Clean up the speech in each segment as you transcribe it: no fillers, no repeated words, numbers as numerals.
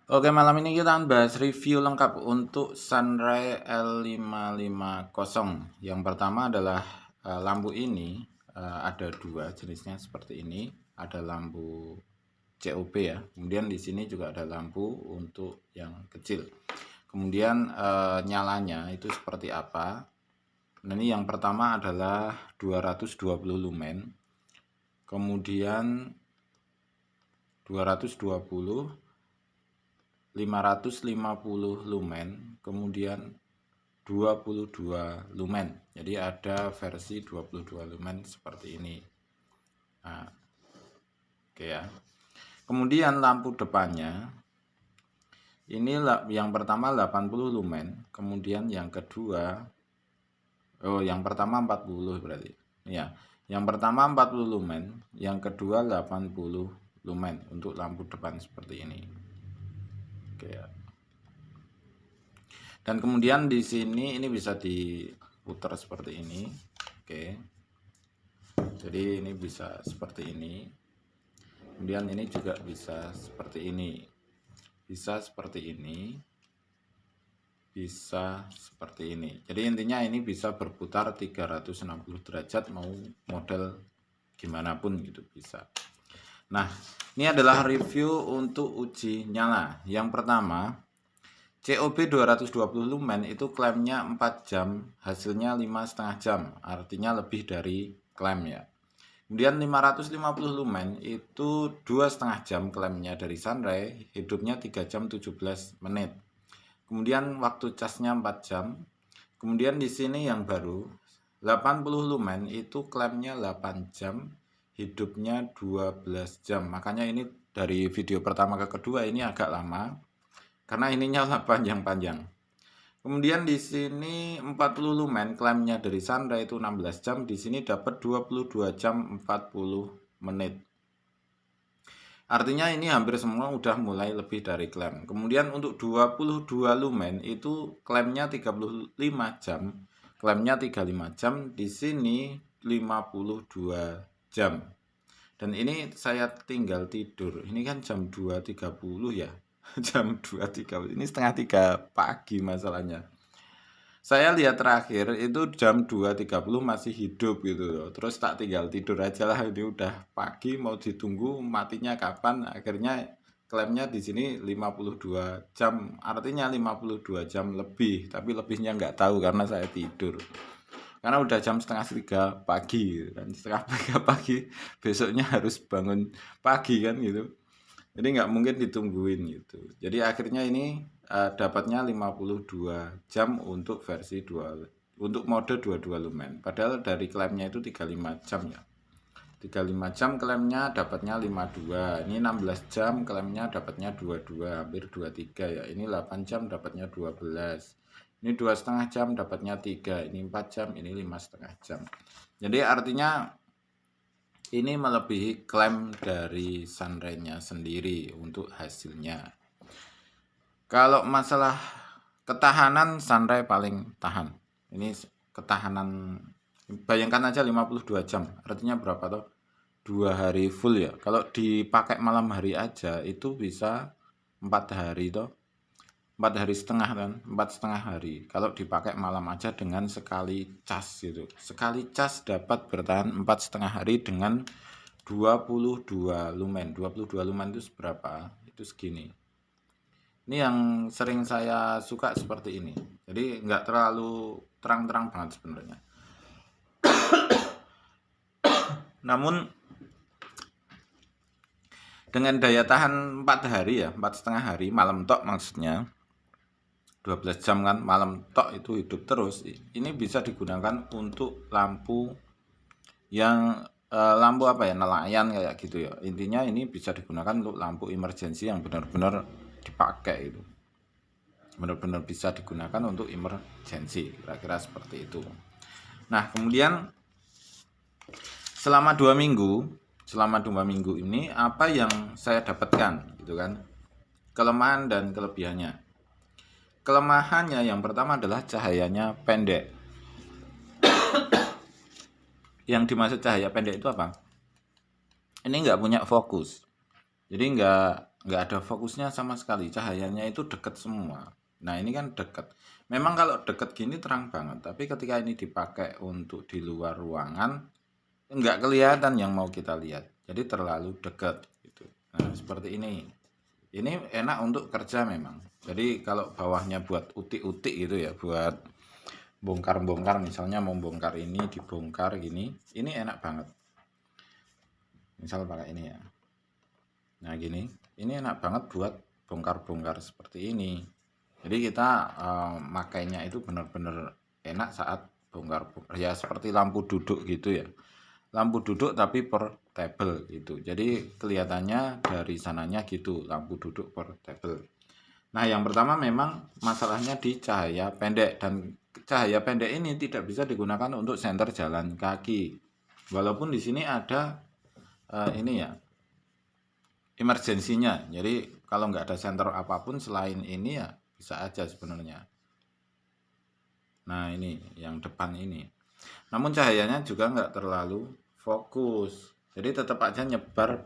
Oke, malam ini kita akan bahas review lengkap untuk Sunray L550. Yang pertama adalah lampu ini, ada dua jenisnya seperti ini. Ada lampu COB ya. Kemudian di sini juga ada lampu untuk yang kecil. Kemudian nyalanya itu seperti apa? Nah, ini yang pertama adalah 220 lumen. Kemudian 220 550 lumen, kemudian 22 lumen. Jadi ada versi 22 lumen seperti ini. Nah, oke ya. Kemudian lampu depannya ini yang pertama 80 lumen, kemudian yang kedua yang pertama 40 berarti. Ya. Yang pertama 40 lumen, yang kedua 80 lumen untuk lampu depan seperti ini. Oke ya. Dan kemudian di sini ini bisa diputar seperti ini. Oke. Jadi ini bisa seperti ini. Kemudian ini juga bisa seperti ini. Bisa seperti ini. Bisa seperti ini. Jadi intinya ini bisa berputar 360 derajat mau model gimana pun gitu bisa. Nah, ini adalah review untuk uji nyala. Yang pertama, COB 220 lumen itu klaimnya 4 jam, hasilnya 5,5 jam, artinya lebih dari klaim ya. Kemudian 550 lumen itu 2,5 jam klaimnya dari Sunray, hidupnya 3 jam 17 menit. Kemudian waktu casnya 4 jam. Kemudian di sini yang baru 80 lumen itu klaimnya 8 jam, hidupnya 12 jam. Makanya ini dari video pertama ke kedua ini agak lama karena ininya panjang-panjang. Kemudian di sini 40 lumen klaimnya dari Sunray itu 16 jam, di sini dapat 22 jam 40 menit. Artinya ini hampir semua udah mulai lebih dari klaim. Kemudian untuk 22 lumen itu klaimnya 35 jam, klaimnya 35 jam, di sini 52 jam. Dan ini saya tinggal tidur. Ini kan jam 2.30 ya. Jam 2.30. Ini setengah 3 pagi masalahnya. Saya lihat terakhir itu jam 2.30 masih hidup gitu loh. Terus tak tinggal tidur aja lah, ini udah pagi mau ditunggu matinya kapan. Akhirnya klaimnya di sini 52 jam. Artinya 52 jam lebih, tapi lebihnya nggak tahu karena saya tidur. Karena udah jam setengah 3 pagi dan setengah 3 pagi besoknya harus bangun pagi kan gitu. Jadi nggak mungkin ditungguin gitu. Jadi akhirnya ini dapatnya 52 jam untuk versi 2 untuk mode 22 lumen. Padahal dari klaimnya itu 35 jam ya. 35 jam klaimnya dapatnya 52. Ini 16 jam klaimnya dapatnya 22, hampir 23 ya. Ini 8 jam dapatnya 12. Ini 2,5 jam dapatnya 3. Ini 4 jam, ini 5,5 jam. Jadi artinya ini melebihi klaim dari Sunray-nya sendiri untuk hasilnya. Kalau masalah ketahanan, Sunray paling tahan. Ini ketahanan, bayangkan aja 52 jam. Artinya berapa tuh? 2 hari full ya. Kalau dipakai malam hari aja itu bisa 4 hari toh. 4 hari setengah kan, 4,5 hari. Kalau dipakai malam aja dengan sekali cas gitu. Sekali cas dapat bertahan 4,5 hari dengan 22 lumen. 22 lumen itu seberapa? Itu segini. Ini yang sering saya suka seperti ini. Jadi nggak terlalu terang-terang banget sebenarnya. Namun dengan daya tahan 4 hari ya, 4,5 hari, malam tok maksudnya. 12 jam kan, malam tok itu hidup terus. Ini bisa digunakan untuk lampu yang lampu apa ya, nelayan kayak gitu ya. Intinya ini bisa digunakan untuk lampu emergency yang benar-benar dipakai itu. Benar-benar bisa digunakan untuk emergency, kira-kira seperti itu. Nah, kemudian selama 2 minggu ini apa yang saya dapatkan gitu kan. Kelemahan dan kelebihannya. Kelemahannya yang pertama adalah cahayanya pendek. Yang dimaksud cahaya pendek itu apa? Ini nggak punya fokus. Jadi nggak nggak ada fokusnya sama sekali, cahayanya itu deket semua. Nah ini kan deket, memang kalau deket gini terang banget, tapi ketika ini dipakai untuk di luar ruangan nggak kelihatan yang mau kita lihat, jadi terlalu dekat gitu. Nah seperti ini enak untuk kerja memang. Jadi kalau bawahnya buat utik-utik gitu ya, buat bongkar-bongkar, misalnya mau bongkar ini dibongkar gini, ini enak banget. Misal pakai ini ya, nah gini, ini enak banget buat bongkar-bongkar seperti ini. Jadi kita makainya itu benar-benar enak saat bongkar-bongkar ya, seperti lampu duduk gitu ya, lampu duduk tapi portable gitu. Jadi kelihatannya dari sananya gitu, lampu duduk portable. Nah yang pertama memang masalahnya di cahaya pendek, dan cahaya pendek ini tidak bisa digunakan untuk senter jalan kaki. Walaupun di sini ada ini ya, emergensinya. Jadi kalau nggak ada senter apapun selain ini ya bisa aja sebenarnya. Nah ini yang depan ini. Namun cahayanya juga nggak terlalu fokus. Jadi tetap aja nyebar.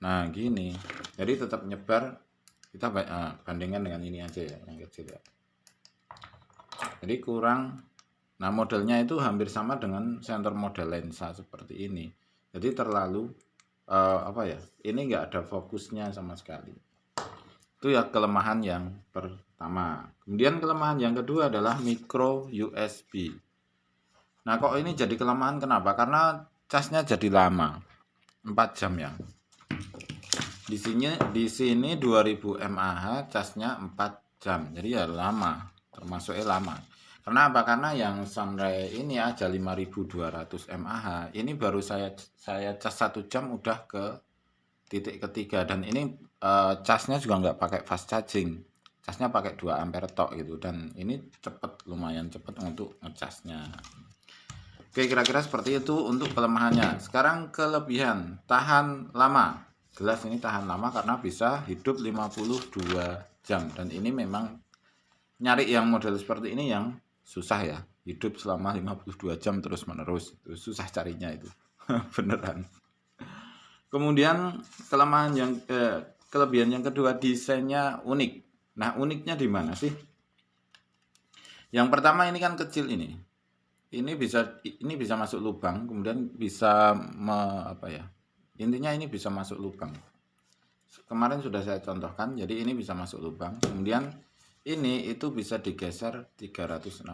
Nah gini. Jadi tetap nyebar. Kita bandingkan dengan ini aja ya, yang kecil ya. Jadi kurang. Nah modelnya itu hampir sama dengan senter model lensa seperti ini. Jadi terlalu apa ya? Ini nggak ada fokusnya sama sekali. Itu ya kelemahan yang pertama. Kemudian kelemahan yang kedua adalah micro USB. Nah kok ini jadi kelemahan, kenapa? Karena casnya jadi lama, 4 jam ya. Di sini 2000 mAh casnya 4 jam. Jadi ya lama, termasuknya lama. Karena apa? Karena yang Sunray ini aja 5200 mAh. Ini baru saya cas 1 jam udah ke titik ketiga, dan ini casnya juga nggak pakai fast charging, casnya pakai 2 ampere tok gitu, dan ini cepet, lumayan cepet untuk ngecasnya. Oke, kira-kira seperti itu untuk kelemahannya. Sekarang kelebihan, tahan lama. Jelas ini tahan lama karena bisa hidup 52 jam, dan ini memang nyari yang model seperti ini yang susah ya, hidup selama 52 jam terus menerus, itu susah carinya itu. Beneran. Kemudian kelebihan yang kedua, desainnya unik. Nah uniknya di mana sih? Yang pertama ini kan kecil ini. Ini bisa masuk lubang, kemudian bisa apa ya? Intinya ini bisa masuk lubang. Kemarin sudah saya contohkan, jadi ini bisa masuk lubang. Kemudian ini itu bisa digeser 360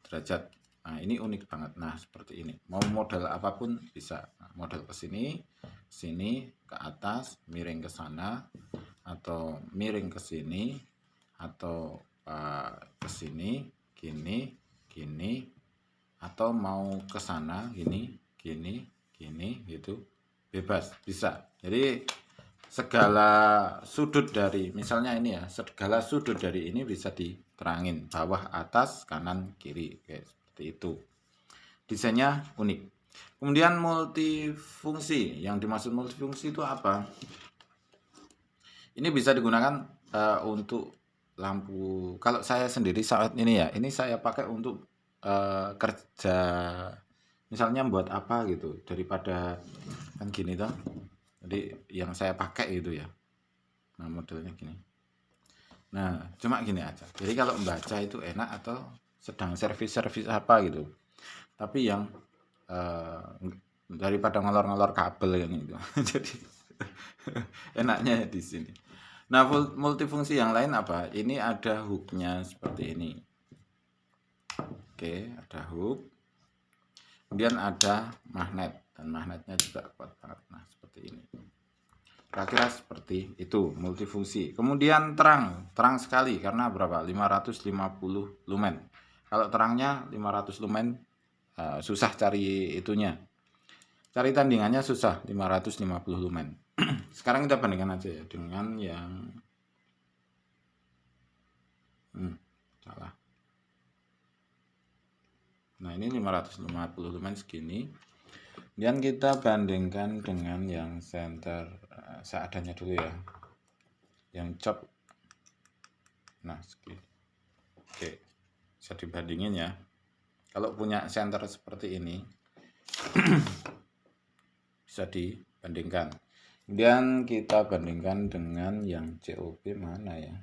derajat. Nah ini unik banget. Nah seperti ini, mau model apapun bisa. Nah, model ke sini, ke atas, miring ke sana, atau miring ke sini, atau ke sini, gini, atau mau ke sana, gini gitu, bebas bisa. Jadi segala sudut dari, misalnya ini ya, segala sudut dari ini bisa diterangin, bawah, atas, kanan, kiri, kayak seperti itu. Desainnya unik. Kemudian multifungsi. Yang dimaksud multifungsi itu apa? Ini bisa digunakan untuk lampu. Kalau saya sendiri saat ini ya, ini saya pakai untuk kerja, misalnya buat apa gitu, daripada kan gini toh. Jadi yang saya pakai itu ya. Nah modelnya gini. Nah cuma gini aja. Jadi kalau membaca itu enak, atau sedang servis apa gitu. Tapi yang daripada ngelor-ngelor kabel yang itu. Jadi enaknya di sini. Nah multifungsi yang lain apa? Ini ada hooknya seperti ini. Oke, ada hook. Kemudian ada magnet, dan magnetnya juga kuat banget. Nah seperti ini. Kira-kira seperti itu multifungsi. Kemudian terang sekali karena berapa? 550 lumen. Kalau terangnya 500 lumen susah cari itunya. Cari tandingannya susah, 550 lumen. Sekarang kita bandingkan aja ya dengan yang salah. Nah ini 550 lumen segini. Kemudian kita bandingkan dengan yang center seadanya dulu ya, yang chop. Nah segini. Oke, bisa dibandingin ya. Kalau punya center seperti ini bisa dibandingkan. Kemudian kita bandingkan dengan yang COB mana ya?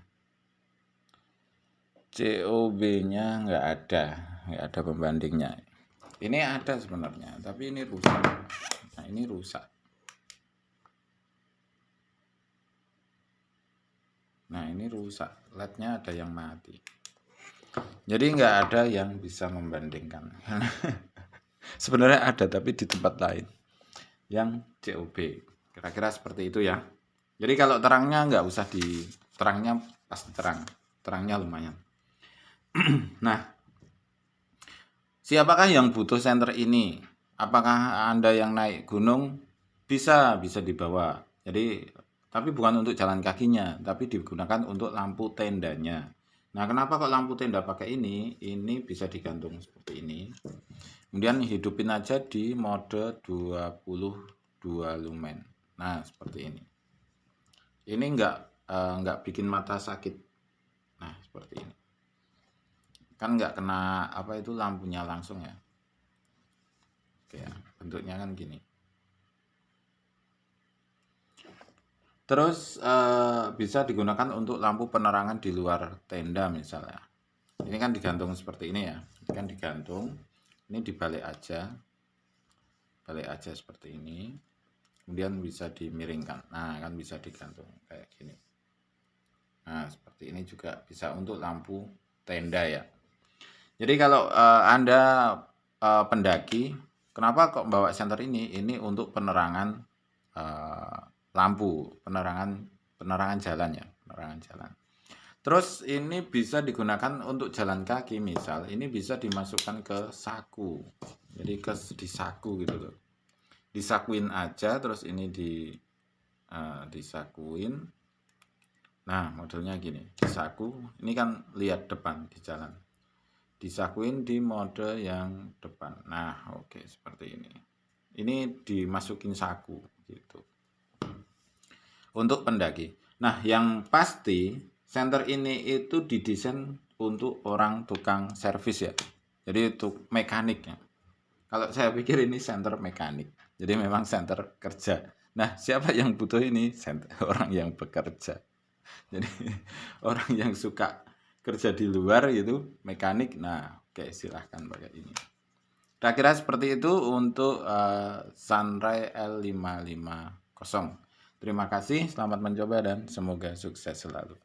COB-nya nggak ada pembandingnya. Ini ada sebenarnya, tapi ini rusak. Nah, ini rusak. Nah, ini rusak. LED-nya ada yang mati. Jadi nggak ada yang bisa membandingkan. Sebenarnya ada, tapi di tempat lain. Yang COB. Kira-kira seperti itu ya. Jadi kalau terangnya nggak usah terangnya pasti terang. Terangnya lumayan. Nah, siapakah yang butuh senter ini? Apakah Anda yang naik gunung? Bisa dibawa. Jadi, tapi bukan untuk jalan kakinya, tapi digunakan untuk lampu tendanya. Nah, kenapa kok lampu tenda pakai ini? Ini bisa digantung seperti ini. Kemudian hidupin aja di mode 22 lumen. Nah, seperti ini. Ini enggak bikin mata sakit. Nah, seperti ini. Kan enggak kena apa itu lampunya langsung ya. Oke, ya, bentuknya kan gini. Terus bisa digunakan untuk lampu penerangan di luar tenda misalnya. Ini kan digantung seperti ini ya. Ini kan digantung. Ini dibalik aja. Balik aja seperti ini. Kemudian bisa dimiringkan. Nah, kan bisa digantung kayak gini. Nah, seperti ini juga bisa untuk lampu tenda ya. Jadi kalau Anda pendaki, kenapa kok bawa senter ini? Ini untuk penerangan lampu, penerangan jalan ya, penerangan jalan. Terus ini bisa digunakan untuk jalan kaki, misal ini bisa dimasukkan ke saku. Jadi di saku gitu loh. Disakuin aja, terus ini disakuin. Nah, modelnya gini, disaku. Ini kan lihat depan di jalan. Disakuin di mode yang depan. Nah, oke, seperti ini. Ini dimasukin saku gitu. Untuk pendaki. Nah, yang pasti senter ini itu didesain untuk orang tukang servis ya. Jadi untuk mekaniknya. Kalau saya pikir ini senter mekanik. Jadi memang senter kerja. Nah, siapa yang butuh ini? Orang yang bekerja. Jadi orang yang suka kerja di luar gitu, mekanik. Nah, oke, silahkan pakai ini. Kira-kira seperti itu untuk Sunray L550. Terima kasih, selamat mencoba dan semoga sukses selalu.